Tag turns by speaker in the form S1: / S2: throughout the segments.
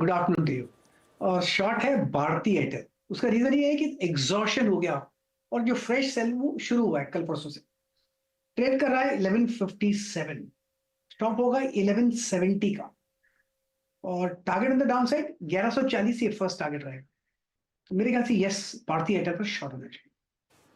S1: Good afternoon to you. और short है Bharti Airtel. उसका रीजन ये है कि एग्जॉशन हो गया और जो फ्रेश सेल वो शुरू हुआ है कल परसों से। ट्रेड कर रहा है 1157, स्टॉप होगा 1170 का, और target on the down side 1140 ये फर्स्ट टारगेट रहेगा। तो मेरे ख्याल से यस, भारतीय एयरटेल पर शॉर्ट होना चाहिए।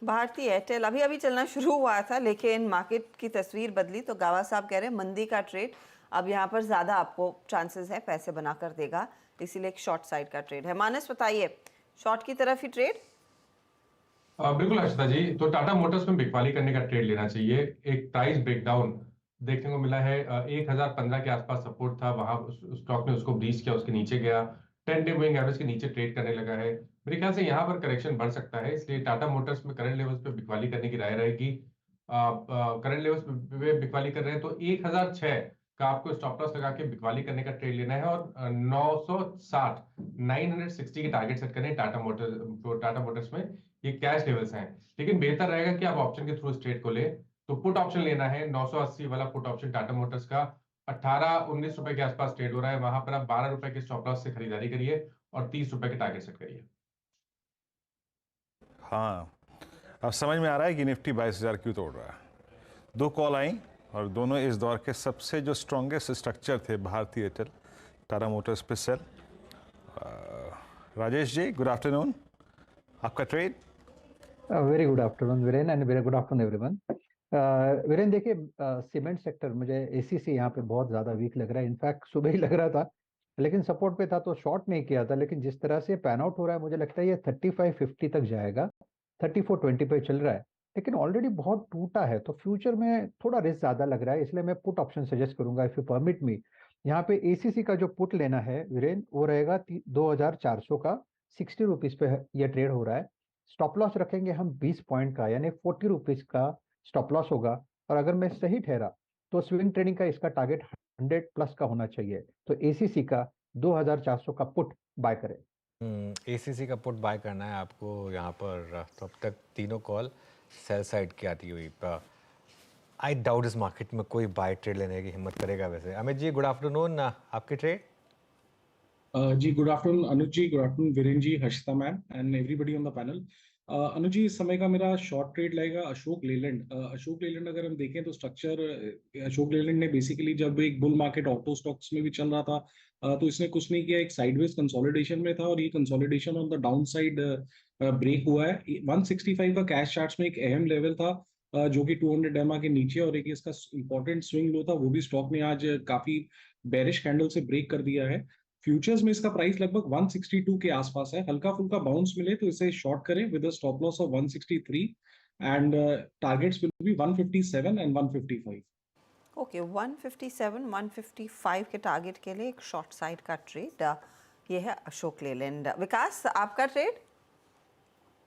S2: भारतीय एयरटेल अभी अभी चलना शुरू हुआ था, लेकिन मार्केट की तस्वीर बदली तो गावा साहब कह रहे हैं मंदी का ट्रेड अब यहाँ पर ज़्यादा आपको चांसेस है पैसे बनाकर देगा, इसीलिए एक शॉर्ट साइड का ट्रेड है। मानस बताइए, शॉर्ट की तरफ ही ट्रेड?
S3: बिल्कुल हर्षिता जी, तो टाटा मोटर्स में बिकवाली करने का ट्रेड लेना चाहिए। एक प्राइस ब्रेकडाउन देखने को मिला है। 1015 के आसपास सपोर्ट था, वहां स्टॉक ने उसको ब्रीच किया, उसके नीचे गया, 10 डे मूविंग एवरेज के नीचे ट्रेड करने लगा है। मेरे ख्याल से यहाँ पर करेक्शन बढ़ सकता है, इसलिए टाटा मोटर्स में करंट लेवल्स पे बिकवाली करने की राय रहेगी। करंट लेवल्स पे बिकवाली कर रहे हैं तो 1006 का आपको स्टॉप लॉस लगा के बिकवाली करने का ट्रेड लेना है, और 960 960 के टारगेट सेट करने हैं टाटा मोटर्स में। ये कैश लेवल्स हैं, लेकिन बेहतर रहेगा कि आप ऑप्शन के थ्रू इस ट्रेड को ले। तो पुट ऑप्शन लेना है, 980 वाला पुट ऑप्शन टाटा मोटर्स का 18-19 रुपए के आसपास ट्रेड हो रहा है। वहां पर आप 12 रुपए के स्टॉप लॉस से खरीदारी करिए और 30 रुपए के टारगेट सेट करिए।
S4: हाँ, अब समझ में आ रहा है कि निफ्टी 22,000 क्यों तोड़ रहा है। दो कॉल आई और दोनों इस दौर के सबसे जो स्ट्रॉन्गेस्ट स्ट्रक्चर थे भारतीय एयरटेल, टाटा मोटर्स पे cell. Rajesh ji, good afternoon, आपका trade?
S5: Very good afternoon Viren, and very good afternoon everyone. Viren देखिए, सीमेंट सेक्टर मुझे एसीसी यहाँ पे बहुत ज़्यादा वीक लग रहा है। इनफैक्ट सुबह ही लग रहा था, लेकिन सपोर्ट पे था तो शॉर्ट नहीं किया था। लेकिन जिस तरह से पैन आउट हो रहा है, मुझे लगता है ये 3550 तक जाएगा। 3420 पे चल रहा है, लेकिन ऑलरेडी बहुत टूटा है, तो फ्यूचर में थोड़ा रिस्क ज़्यादा लग रहा है। इसलिए मैं पुट ऑप्शन सजेस्ट करूंगा, इफ यू परमिट मी। यहाँ पे एसीसी का जो पुट लेना है वीरेन, वो रहेगा 2400 का, 60 रुपीज़ पे ये ट्रेड हो रहा है। स्टॉप लॉस रखेंगे हम 20 पॉइंट का, यानी 40 रुपीज का स्टॉप लॉस होगा। और अगर मैं सही ठहरा तो स्विंग ट्रेडिंग का इसका टारगेट 100 प्लस का होना चाहिए। तो एसीसी का 2400 का पुट बाय करें।
S6: एसीसी का पुट बाय करना है आपको यहाँ पर। तो अब तक तीनों कॉल सेल साइड की आती हुई, आई डाउट इस मार्केट में कोई बाय ट्रेड लेने की हिम्मत करेगा। वैसे अमित जी, गुड आफ्टरनून, आपके ट्रेड?
S7: जी good afternoon Anuj ji, good afternoon Viren ji, Harshita ma'am and everybody on the panel. Anuj ji, इस समय का मेरा शॉर्ट ट्रेड लगेगा अशोक लेलैंड। अशोक लेलैंड अगर हम देखें तो स्ट्रक्चर, अशोक लेलैंड ने बेसिकली जब एक बुल मार्केट ऑटो स्टॉक्स में भी चल रहा था, तो इसने कुछ नहीं किया, एक साइडवेज कंसोलिडेशन में था, और ये consolidation on the down side break हुआ है। 165 का कैश चार्ट्स में एक अहम लेवल था, जो कि 200 एमआ के नीचे, और एक इसका इंपॉर्टेंट स्विंग लो था, वो भी स्टॉक ने आज काफी बेरिश कैंडल से ब्रेक कर दिया है। फ्यूचर्स में इसका प्राइस लगभग 162 के आसपास है। हल्का फुल्का बाउंस मिले तो इसे शॉर्ट करें with a stop loss of 163 and targets will be 157 and 155।
S2: Okay, 157 155 के टारगेट के लिए एक शॉर्ट साइड का ट्रेड ये है अशोक लेलैंड। विकास, आपका ट्रेड?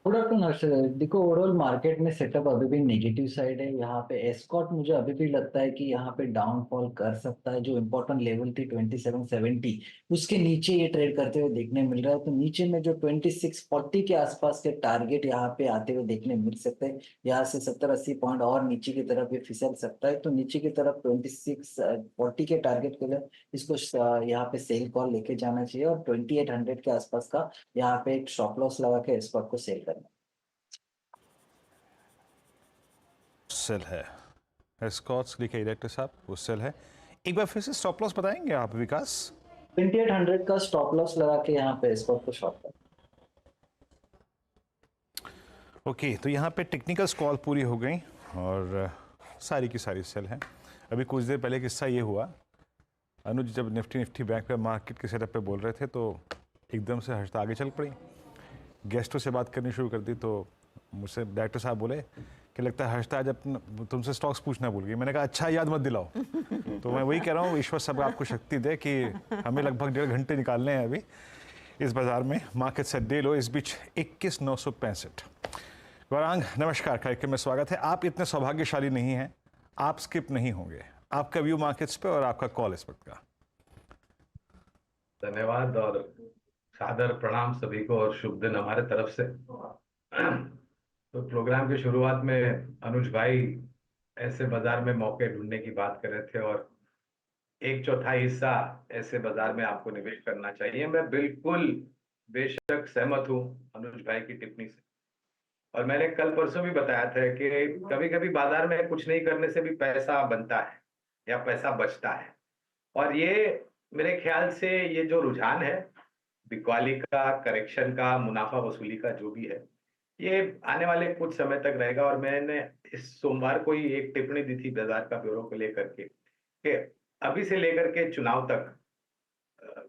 S8: Good afternoon Harshad. देखो, ओवरऑल मार्केट में सेटअप अभी भी नेगेटिव साइड है। यहाँ पे एस्कॉट मुझे अभी भी लगता है कि यहाँ पे डाउनफॉल कर सकता है। जो इम्पोर्टेंट लेवल थी 2770, उसके नीचे ये ट्रेड करते हुए देखने मिल रहा है। तो नीचे में जो 2640 के आसपास के टारगेट यहाँ पे आते हुए देखने मिल सकते हैं। यहाँ से 70-80 पॉइंट और नीचे की तरफ ये फिसल सकता है। तो नीचे की तरफ 2640 के टारगेट के लिए इसको यहाँ पे सेल कॉल लेके जाना चाहिए, और 2800 के आसपास का यहाँ पे एक स्टॉप लॉस लगा के एस्कॉट को सेल करना।
S4: सेल है एस्कॉट्स, लिखे डायरेक्टर साहब, वो सेल है। एक बार फिर से स्टॉप लॉस बताएंगे आप विकास?
S8: 2800 का स्टॉप लॉस लगा के यहाँ पे एस्कॉट को शॉर्ट कर।
S4: ओके, तो यहाँ पे टेक्निकल कॉल पूरी हो गई और सारी की सारी सेल है। अभी कुछ देर पहले किस्सा ये हुआ, अनुज जब निफ्टी बैंक पे मार्केट के सेटअप पे बोल रहे थे तो एकदम से हर्षिता आगे चल पड़ी, गेस्टों से बात करनी शुरू कर दी। तो मुझसे डायरेक्टर साहब बोले कि लगता है हर्षिता आज अपना तुमसे स्टॉक्स पूछना भूल गई। मैंने कहा अच्छा, याद मत दिलाओ। तो मैं वही कह रहा हूँ, ईश्वर सब आपको शक्ति दे कि हमें लगभग 1.5 घंटे निकालने हैं अभी इस बाजार में। मार्केट से डे लो इस बीच 21,965। गौरांग, नमस्कार, कार्यक्रम में स्वागत है। आप इतने सौभाग्यशाली नहीं हैं, आप स्किप नहीं होंगे। आपका व्यू मार्केट्स पे और आपका कॉल इस वक्त का।
S9: धन्यवाद और सादर प्रणाम सभी को, और शुभ दिन हमारे तरफ से। तो प्रोग्राम की शुरुआत में अनुज भाई ऐसे बाजार में मौके ढूंढने की बात कर रहे थे, और एक चौथाई हिस्सा ऐसे बाजार में आपको निवेश करना चाहिए। मैं बिल्कुल बेशक सहमत हूं अनुज भाई की टिप्पणी से। और मैंने कल परसों भी बताया था कि कभी कभी बाजार में कुछ नहीं करने से भी पैसा बनता है या पैसा बचता है। और ये मेरे ख्याल से ये जो रुझान है बिकवाली का, करेक्शन का, मुनाफा वसूली का, जो भी है, ये आने वाले कुछ समय तक रहेगा। और मैंने इस सोमवार को ही एक टिप्पणी दी थी बाजार का ब्यूरो को लेकर के कि अभी से लेकर के चुनाव तक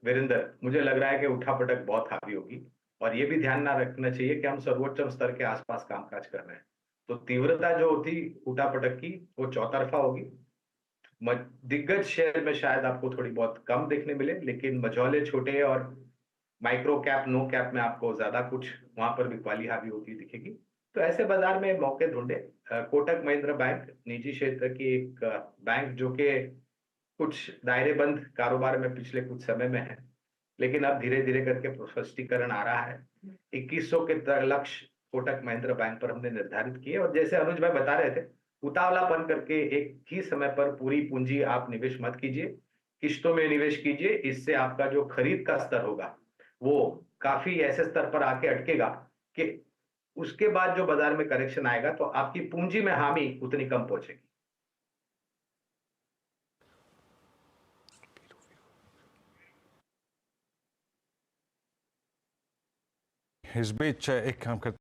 S9: वीरेंद्र, मुझे लग रहा है कि उठापटक बहुत हावी होगी। और ये भी ध्यान ना रखना चाहिए कि हम सर्वोच्च स्तर के आसपास कामकाज कर रहे हैं, तो तीव्रता जो होती उठापटक की वो चौतरफा होगी। दिग्गज शेयर में शायद आपको थोड़ी बहुत कम देखने मिले, लेकिन मझौले छोटे और माइक्रो कैप, नो कैप में आपको ज्यादा कुछ वहां पर बिकवाली हावी होती दिखेगी। तो ऐसे बाजार में मौके ढूंढे। कोटक महिंद्रा बैंक निजी क्षेत्र की एक बैंक जो कि कुछ दायरेबंद कारोबार में पिछले कुछ समय में है, लेकिन अब धीरे धीरे करके स्पष्टीकरण आ रहा है। 2100 के लक्ष्य कोटक महिंद्रा बैंक पर हमने निर्धारित किए। और जैसे अनुज भाई बता रहे थे, उतावलापन करके एक ही समय पर पूरी पूंजी आप निवेश मत कीजिए, किश्तों में निवेश कीजिए। इससे आपका जो खरीद का स्तर होगा वो काफी ऐसे स्तर पर आके अटकेगा कि उसके बाद जो बाजार में करेक्शन आएगा तो आपकी पूंजी में हामी उतनी कम पहुंचेगी।
S4: इस बीच एक काम करते